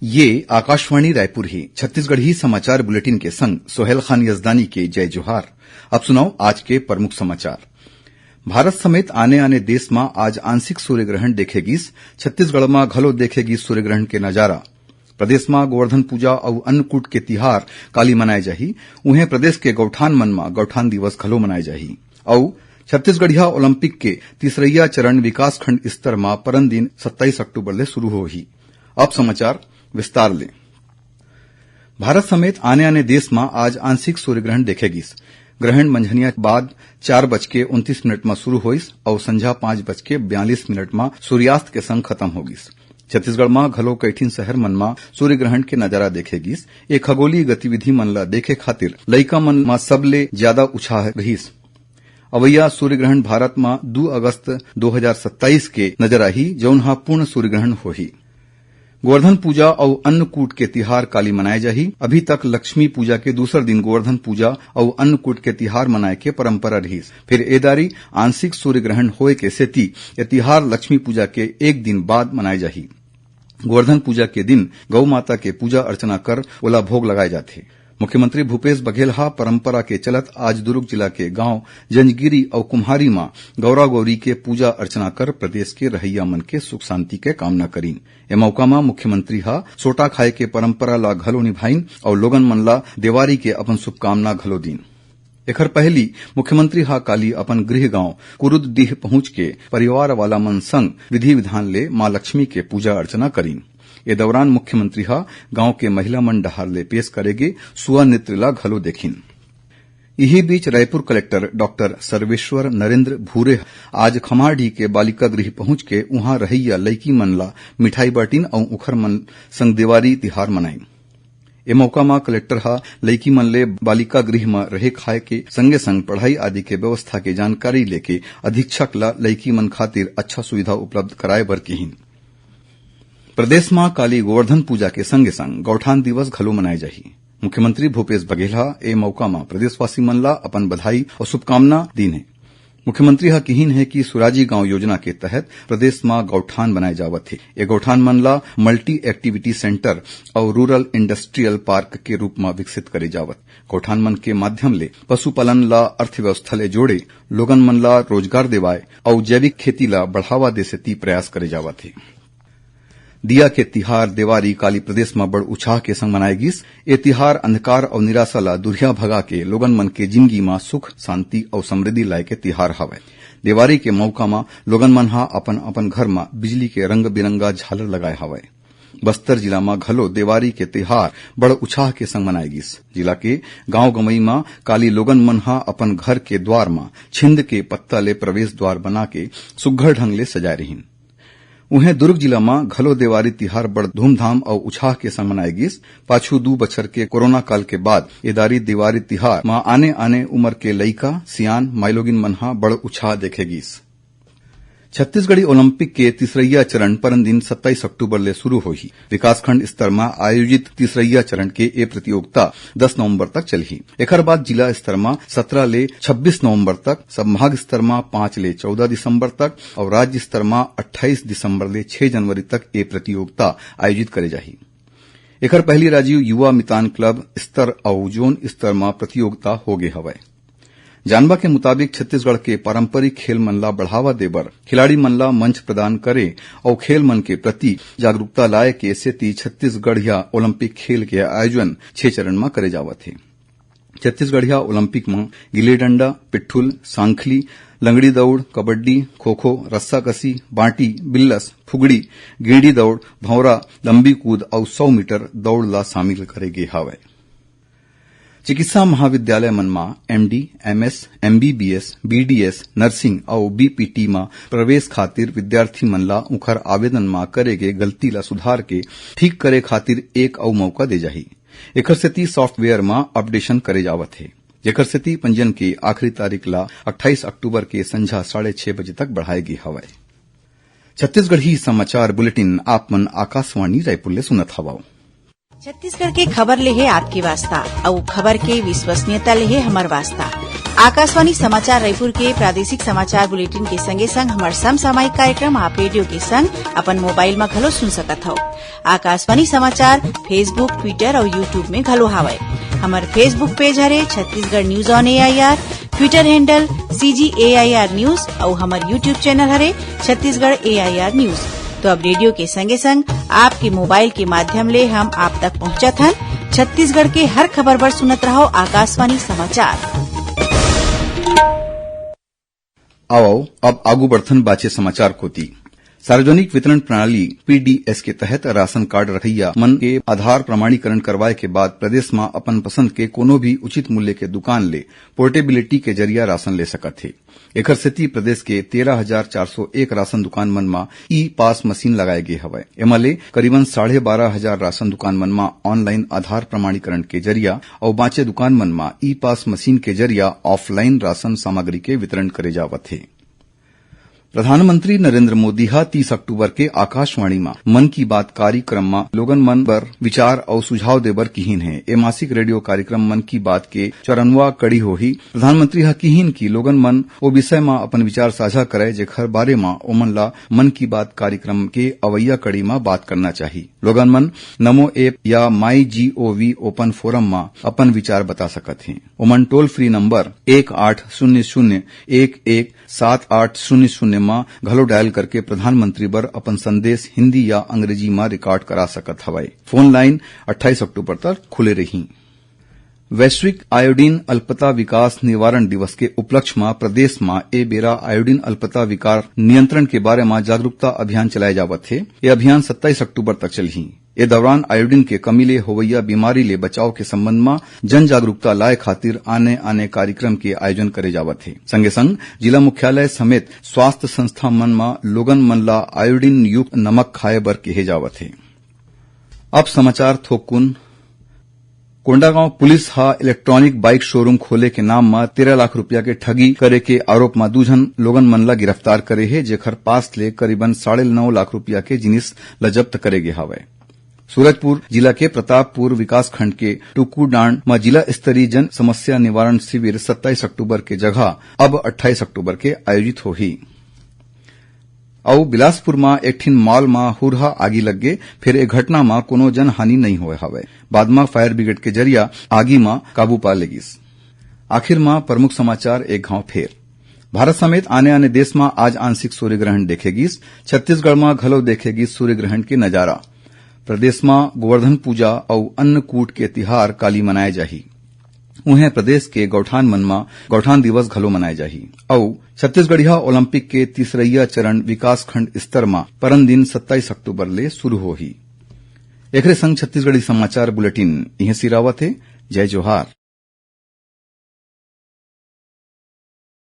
ये आकाशवाणी रायपुर ही छत्तीसगढ़ी समाचार बुलेटिन के संग सोहेल खान यजदानी के जय जोहार। अब सुनाओ आज के प्रमुख समाचार। भारत समेत आने आने देश में आज आंशिक सूर्यग्रहण देखेगीस। छत्तीसगढ़ में घलो देखेगी सूर्यग्रहण के नजारा। प्रदेश में गोवर्धन पूजा और अन्नकूट के तिहार काली मनाए जाही। उहें प्रदेश के गौठान मन में गौठान दिवस घलो मनाए जाही। और छत्तीसगढ़िया ओलंपिक के तीसरइया चरण विकासखंड स्तर में परन दिन 27 अक्टूबर ले शुरू होही। अब समाचार विस्तार ले। भारत समेत आने आने देश में आज आंशिक सूर्यग्रहण देखेगीस। ग्रहण मंझनिया बाद 4:29 में शुरू होइस और संझा 5:42 में सूर्यास्त के संग खत्म होगिस। छत्तीसगढ़ में घलो कईठिन शहर मन में सूर्यग्रहण के नजारा देखेगीस। एक खगोलीय गतिविधि मन ला देखे खातिर लइका मन में सबले ज्यादा उत्साह रहीस। अवैया सूर्यग्रहण भारत में 2 अगस्त 2027 के नजर आही, जौन हा पूर्ण सूर्यग्रहण होही। गोवर्धन पूजा और अन्नकूट के तिहार काली मनाए जाही। अभी तक लक्ष्मी पूजा के दूसर दिन गोवर्धन पूजा और अन्नकूट के तिहार मनाए के परंपरा रहीस। फिर एदारी आंशिक सूर्यग्रहण होए के सेती ये तिहार लक्ष्मी पूजा के एक दिन बाद मनाए जाही। गोवर्धन पूजा के दिन गौ माता के पूजा अर्चना कर ओला भोग लगाए जाथे। मुख्यमंत्री भूपेश बघेल हा परंपरा के चलत आज दुर्ग जिला के गांव जंजगिरी और कुम्हारी में गौरा गौरी के पूजा अर्चना कर प्रदेश के रहैया मन के सुख शांति के कामना करीन। ए मौका में मुख्यमंत्री हा सोटा खाए के परंपरा ला घलो निभाइन और लोगन मन ला देवारी के अपन शुभकामना घलो दीन। एखर पहली मुख्यमंत्री हा काली अपन गृह गांव कुरुदडीह पहुंच के परिवार वाला मन संग विधि विधान ले मां लक्ष्मी के पूजा अर्चना करीन। ए दौरान मुख्यमंत्री हा गांव के महिला मन डहार ले पेश करेगे सुआ नृत्य ला घलो देखिन। इही बीच रायपुर कलेक्टर डॉक्टर सर्वेश्वर नरेंद्र भूरे आज खमारडीह के बालिका गृह पहुंच के उहां रहैया लइकी मन ला मिठाई बांटिन और उखर मन संग देवारी तिहार मनाइन। ए मौका में कलेक्टर हा लइकी मन ले बालिका गृह में रहे खाए के संगे संग पढ़ाई आदि के व्यवस्था के जानकारी लेके अधीक्षक ला लइकी मन खातिर अच्छा सुविधा उपलब्ध कराए बर कहिन। प्रदेश में काली गोवर्धन पूजा के संगे संग गौठान दिवस घलो मनाए जाही। मुख्यमंत्री भूपेश बघेल हा ए मौका में प्रदेशवासी मन ला अपन बधाई और शुभकामना दीन है। मुख्यमंत्री हा कहिन है कि सुराजी गांव योजना के तहत प्रदेश में गौठान बनाए जावत है। ए गौठान मन ला मल्टी एक्टिविटी सेंटर और रूरल इंडस्ट्रियल पार्क के रूप में विकसित करे जावत। गौठान मन के माध्यम ले पशुपालन ला अर्थव्यवस्था ले जोड़े, लोगन मन ला रोजगार देवाए और जैविक खेती ला बढ़ावा दे से प्रयास करे जावत है। दिया के तिहार देवारी काली प्रदेश में बड़ उत्साह के संग मनाएगीस। ए तिहार अंधकार और निराशा ला दुरिया भगा के लोगन मन के जिंदगी में सुख शांति और समृद्धि लाए के तिहार हवय। देवारी के मौका में लोगन मन हा अपन अपन घर में बिजली के रंग बिरंगा झालर लगाए हवय। बस्तर जिला में घलो देवारी के तिहार बड़ उत्साह के संग मनाएगीस। जिला के गांव गमई में काली लोगन मन हा अपन घर के द्वार में छिंद के पत्ता ले प्रवेश द्वार बना के सुघ्घर ढंग ले सजाए रहीन। उहें दुर्ग जिला में घलो देवारी तिहार बड़ धूमधाम और उत्साह के संग मनाएगीस। पाछू 2 बछर के कोरोना काल के बाद एदारी देवारी तिहार में आने आने उम्र के लइका सियान माइलोगिन मन हा बड़ उत्साह देखेगीस। छत्तीसगढ़ी ओलंपिक के तीसरइया चरण परन दिन 27 अक्टूबर ले शुरू होही। विकासखंड स्तर में आयोजित तीसरइया चरण के ए प्रतियोगिता 10 नवंबर तक चलही। एकर बाद जिला स्तर में 17 ले 26 नवंबर तक, संभाग स्तर में 5 ले 14 दिसंबर तक और राज्य स्तर में 28 दिसंबर ले 6 जनवरी तक ए प्रतियोगिता आयोजित करे जाही। एकर पहली राजीव युवा मितान क्लब स्तर और जोन स्तर में प्रतियोगिता होगे हवय। जानवा के मुताबिक छत्तीसगढ़ के पारंपरिक खेल मन ला बढ़ावा देबर खिलाड़ी मन ला मंच प्रदान करे और खेल मन के प्रति जागरूकता लाए के सेती छत्तीसगढ़िया ओलंपिक खेल के आयोजन 6 चरण में करे जावत है। छत्तीसगढ़िया ओलंपिक में गिल्ली डंडा, पिट्ठुल, सांखली, लंगड़ी दौड़, कबड्डी, खो-खो, रस्साकसी, बांटी, बिल्लस, फुगड़ी, गेंडी दौड़, भौरा, लंबी कूद और 100 मीटर दौड़ ला शामिल करे गे हवय। चिकित्सा महाविद्यालय मन में MD, MS, MBBS, BDS, nursing और बीपीटी में प्रवेश खातिर विद्यार्थी मन ला उखर आवेदन में करे गे गलती ला सुधार के ठीक करे खातिर एक और मौका दे जाही। एकर सेती सॉफ्टवेयर में अपडेशन करे जावत है, जेकर सेती पंजीयन की आखिरी तारीख ला 28 अक्टूबर के संझा 6:30 बजे तक बढ़ाए गे हवय। छत्तीसगढ़ी समाचार बुलेटिन आप मन आकाशवाणी रायपुर ले सुनत हवौ। छत्तीसगढ़ के खबर ले है आपके वास्ता और खबर के विश्वसनीयता ले है हमार वास्ता। आकाशवाणी समाचार रायपुर के प्रादेशिक समाचार बुलेटिन के संगे संग हमार समसामयिक कार्यक्रम आप रेडियो के संग अपन मोबाइल में घलो सुन सकत हव। आकाशवाणी समाचार फेसबुक, ट्विटर और यूट्यूब में घलो हावय। हमार फेसबुक पेज हरे Chhattisgarh news on AIR, Twitter handle CGAIR news और हमार यूट्यूब चैनल हरे छत्तीसगढ़ AIR न्यूज। तो अब रेडियो के संगे संग आपके मोबाइल के माध्यम ले हम आप तक पहुंचत हन। छत्तीसगढ़ के हर खबर बर सुनत रहो आकाशवाणी समाचार। आओ अब आगू बढ़थन बाचे समाचार कोती। सार्वजनिक वितरण प्रणाली PDS के तहत राशन कार्ड रखइया मन के आधार प्रमाणीकरण करवाए के बाद प्रदेश में अपन पसंद के कोनो भी उचित मूल्य के दुकान ले पोर्टेबिलिटी के जरिया राशन ले सकत हे। एकर सेती प्रदेश के 13,401 राशन दुकान मन में ई-पास मशीन लगाए गे हवय। एमा ले करीबन 12,500 राशन दुकान मन में ऑनलाइन आधार प्रमाणीकरण के जरिया और बाचे दुकान मन में ई-पास मशीन के जरिया ऑफलाइन राशन सामग्री के वितरण करे जावत हे। प्रधानमंत्री नरेंद्र मोदी 30 अक्टूबर के आकाशवाणी में मन की बात कार्यक्रम में लोगन मन बर विचार और सुझाव देबर किहिन है। ए मासिक रेडियो कार्यक्रम मन की बात के 54वां कड़ी होही। प्रधानमंत्री किहिन की लोगन मन ओ विषय में अपन विचार साझा करे जेखर बारे में ओमन ला मन की बात कार्यक्रम के अवैया कड़ी में बात करना चाहिए। लोगन मन नमो ऐप या MyGOV ओपन फोरम में अपन विचार बता सकत हैं। ओमन टोल फ्री नंबर 1800117800 में घलो डायल करके प्रधानमंत्री बर अपन संदेश हिंदी या अंग्रेजी में रिकॉर्ड करा सकत हवय। फोन लाइन 28 अक्टूबर तक खुले रही। वैश्विक आयोडीन अल्पता विकास निवारण दिवस के उपलक्ष्य में प्रदेश में ए बेरा आयोडीन अल्पता विकार नियंत्रण के बारे में जागरूकता अभियान चलाए जावत है। ये अभियान 27 अक्टूबर तक चलही। ए दौरान आयोडीन के कमी ले होवैया बीमारी ले बचाव के संबंध में जन जागरूकता लाए खातिर आने कार्यक्रम के आयोजन करे जावत है। संगे संग जिला मुख्यालय समेत स्वास्थ्य संस्था मन में लोगन मन ला आयोडीन युक्त नमक खाए बर कहे जावत है। अब समाचार थोकुन। Kondagaon police electronic bike showroom खोले के नाम में 13 लाख रुपया के ठगी करे के आरोप में 2 जन लोगन मन ला गिरफ्तार करे है, जेखर पास ले करीबन 9.5 लाख रुपया के जिनिस ला जब्त करे गे हवय। सूरजपुर जिला के प्रतापपुर विकासखंड के टुकुडांड में जिला स्तरीय जन समस्या निवारण शिविर 27 अक्टूबर के जगह अब 28 अक्टूबर के आयोजित होही। और बिलासपुर में एक ठिन मॉल में हुरहा आगी लग गे, फिर एक घटना में कोनो जन हानि नहीं होए हवय। बाद में फायर ब्रिगेड के जरिया आगी में काबू पा लेगिस। आखिर में प्रमुख समाचार एक घाव फेर। भारत समेत आने देश में आज आंशिक सूर्य ग्रहण देखेगिस। छत्तीसगढ़ में घलो देखेगिस सूर्य ग्रहण के नजारा। प्रदेश में गोवर्धन पूजा और अन्नकूट के तिहार काली मनाए जाही। उन्हें प्रदेश के गौठान मन में गौठान दिवस घलो मनाए जाही। और छत्तीसगढ़िया ओलंपिक के तीसरइया चरण विकासखंड स्तर में परन दिन 27 अक्टूबर ले शुरू होही। एकरे संग छत्तीसगढ़ी समाचार बुलेटिन इहे सिरावत है। जय जोहार।